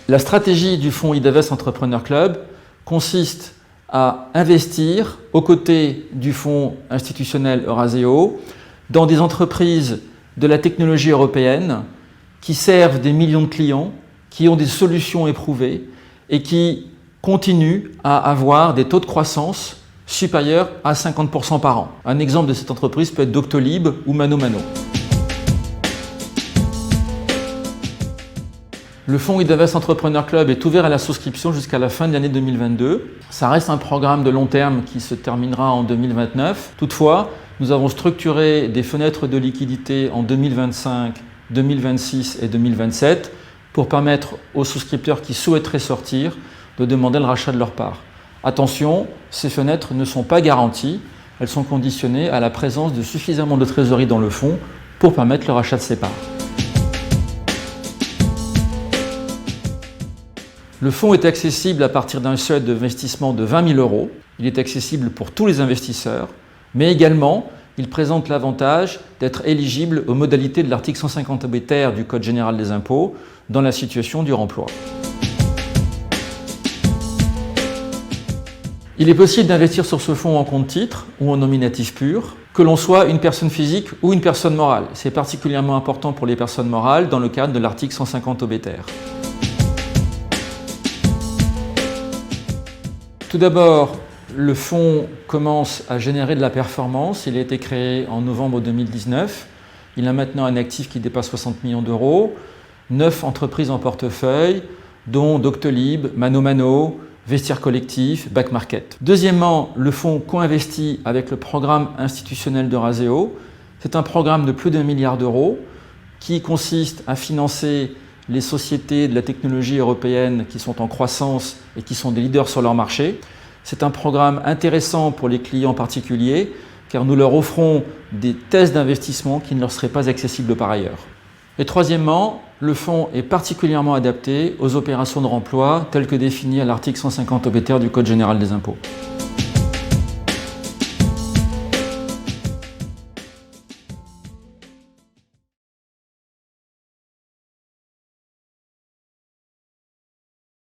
La stratégie du fonds IDAVEST Entrepreneur Club consiste à investir aux côtés du fonds institutionnel Eurazeo dans des entreprises de la technologie européenne qui servent des millions de clients, qui ont des solutions éprouvées et qui continuent à avoir des taux de croissance supérieurs à 50% par an. Un exemple de cette entreprise peut être Doctolib ou ManoMano. Le fonds IDAVEST Entrepreneur Club est ouvert à la souscription jusqu'à la fin de l'année 2022. Ça reste un programme de long terme qui se terminera en 2029. Toutefois, nous avons structuré des fenêtres de liquidité en 2025, 2026 et 2027 pour permettre aux souscripteurs qui souhaiteraient sortir de demander le rachat de leur part. Attention, ces fenêtres ne sont pas garanties, elles sont conditionnées à la présence de suffisamment de trésorerie dans le fonds pour permettre le rachat de ses parts. Le fonds est accessible à partir d'un seuil d'investissement de 20 000 €. Il est accessible pour tous les investisseurs, mais également, il présente l'avantage d'être éligible aux modalités de l'article 150 bis du Code général des impôts dans la situation du remploi. Il est possible d'investir sur ce fonds en compte titre ou en nominatif pur, que l'on soit une personne physique ou une personne morale. C'est particulièrement important pour les personnes morales dans le cadre de l'article 150 bis. Tout d'abord, le fonds commence à générer de la performance. Il a été créé en novembre 2019. Il a maintenant un actif qui dépasse 60 millions d'euros, 9 entreprises en portefeuille, dont Doctolib, ManoMano, Vestiaire Collectif, Back Market. Deuxièmement, le fonds co-investit avec le programme institutionnel d'Eurazeo. C'est un programme de plus d'1 milliard d'euros qui consiste à financer les sociétés de la technologie européenne qui sont en croissance et qui sont des leaders sur leur marché. C'est un programme intéressant pour les clients particuliers car nous leur offrons des thèses d'investissement qui ne leur seraient pas accessibles par ailleurs. Et troisièmement, le fonds est particulièrement adapté aux opérations de remploi telles que définies à l'article 150 bis du Code général des impôts.